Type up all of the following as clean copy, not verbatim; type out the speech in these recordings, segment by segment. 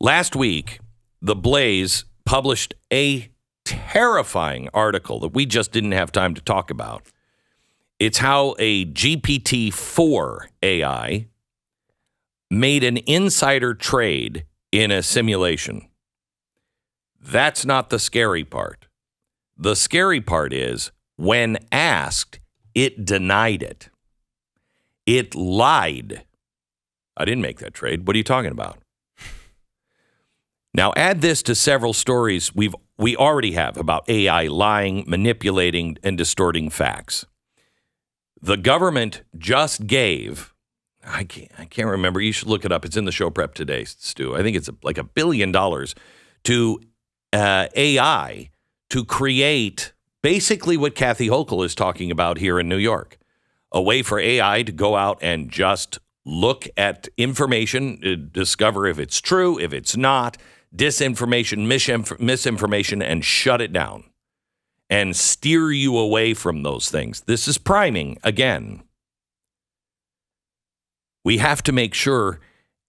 Last week, The Blaze published a terrifying article that we just didn't have time to talk about. It's how a GPT-4 AI made an insider trade in a simulation. That's not the scary part. The scary part is when asked, it denied it. It lied. I didn't make that trade. What are you talking about? Now add this to several stories we already have about AI lying, manipulating, and distorting facts. The government just gave, I can't remember. You should look it up. It's in the show prep today, Stu. I think it's like $1 billion to AI to create basically what Kathy Hochul is talking about here in New York. A way for AI to go out and just look at information, discover if it's true, if it's not, disinformation, misinformation, and shut it down and steer you away from those things. This is priming again. We have to make sure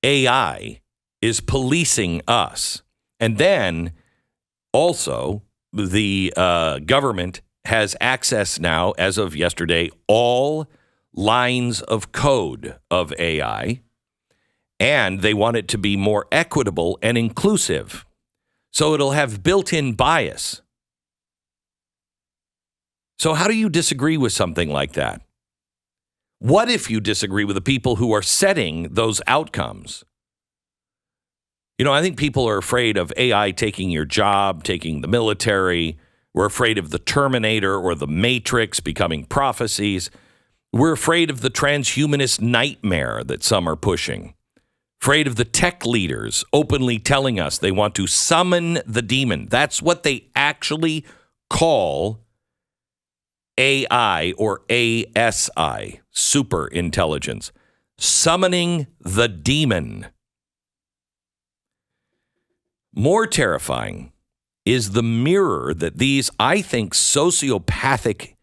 AI is policing us. And then also the government has access now, as of yesterday, all lines of code of AI. And they want it to be more equitable and inclusive. So it'll have built-in bias. So how do you disagree with something like that? What if you disagree with the people who are setting those outcomes? You know, I think people are afraid of AI taking your job, taking the military. We're afraid of the Terminator or the Matrix becoming prophecies. We're afraid of the transhumanist nightmare that some are pushing. Afraid of the tech leaders openly telling us they want to summon the demon. That's what they actually call AI or ASI, super intelligence. Summoning the demon. More terrifying is the mirror that these, I think, sociopathic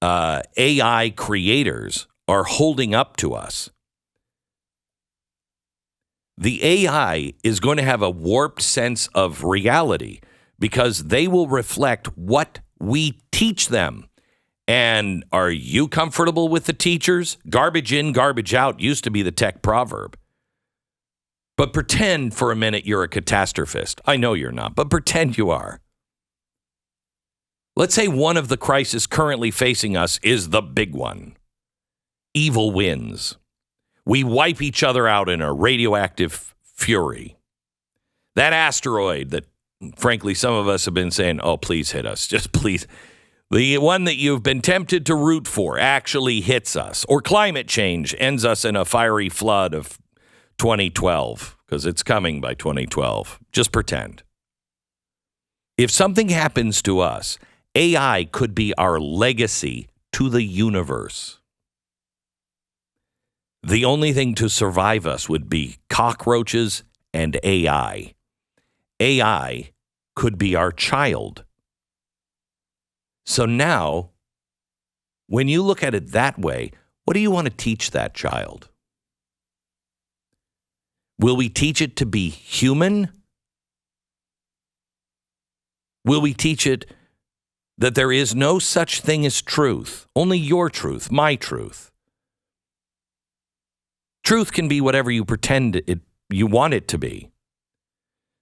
AI creators are holding up to us. The AI is going to have a warped sense of reality because they will reflect what we teach them. And are you comfortable with the teachers? Garbage in, garbage out used to be the tech proverb. But pretend for a minute you're a catastrophist. I know you're not, but pretend you are. Let's say one of the crises currently facing us is the big one. Evil wins. We wipe each other out in a radioactive fury. That asteroid that, frankly, some of us have been saying, oh, please hit us. Just please. The one that you've been tempted to root for actually hits us. Or climate change ends us in a fiery flood of 2012, because it's coming by 2012. Just pretend. If something happens to us, AI could be our legacy to the universe. The only thing to survive us would be cockroaches and AI. AI could be our child. So now, when you look at it that way, what do you want to teach that child? Will we teach it to be human? Will we teach it that there is no such thing as truth, only your truth, my truth? Truth can be whatever you pretend you want it to be.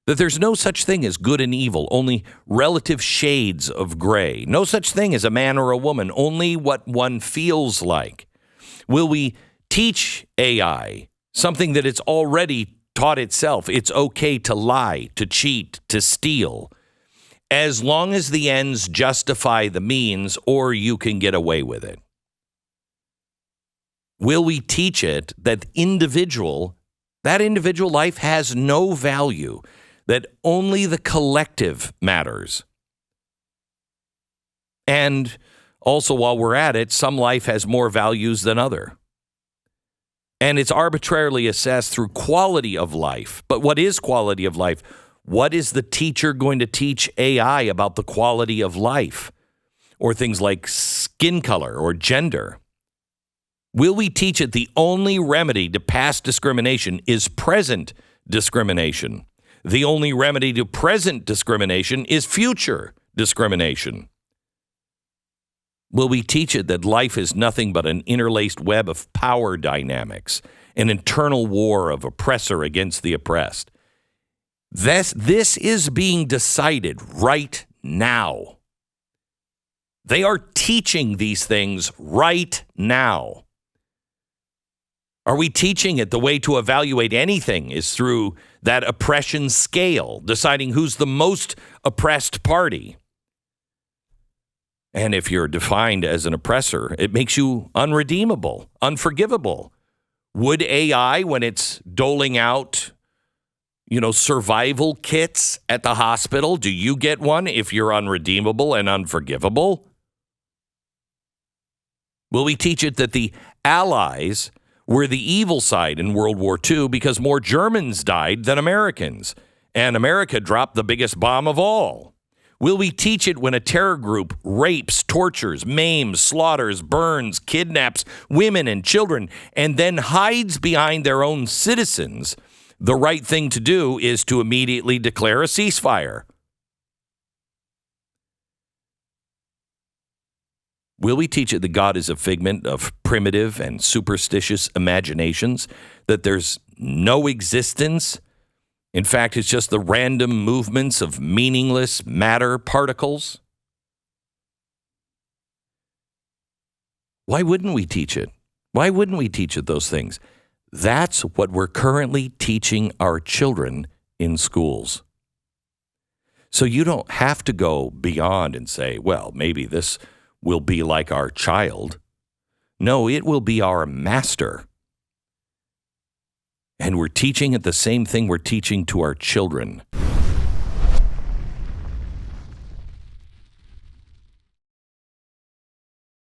That there's no such thing as good and evil, only relative shades of gray. No such thing as a man or a woman, only what one feels like. Will we teach AI something that it's already taught itself? It's okay to lie, to cheat, to steal, as long as the ends justify the means, or you can get away with it. Will we teach it that individual life has no value, that only the collective matters? And also, while we're at it, some life has more values than other. And it's arbitrarily assessed through quality of life. But what is quality of life? What is the teacher going to teach AI about the quality of life? Or things like skin color or gender? Will we teach it the only remedy to past discrimination is present discrimination? The only remedy to present discrimination is future discrimination. Will we teach it that life is nothing but an interlaced web of power dynamics, an internal war of oppressor against the oppressed? This is being decided right now. They are teaching these things right now. Are we teaching it the way to evaluate anything is through that oppression scale, deciding who's the most oppressed party? And if you're defined as an oppressor, it makes you unredeemable, unforgivable. Would AI, when it's doling out, survival kits at the hospital, do you get one if you're unredeemable and unforgivable? Will we teach it that the Allies were the evil side in World War II because more Germans died than Americans, and America dropped the biggest bomb of all? Will we teach it when a terror group rapes, tortures, maims, slaughters, burns, kidnaps women and children, and then hides behind their own citizens, the right thing to do is to immediately declare a ceasefire? Will we teach it that God is a figment of primitive and superstitious imaginations, that there's no existence? In fact, it's just the random movements of meaningless matter particles? Why wouldn't we teach it? Why wouldn't we teach it those things? That's what we're currently teaching our children in schools. So you don't have to go beyond and say, well, maybe this will be like our child. No, it will be our master. And we're teaching it the same thing we're teaching to our children.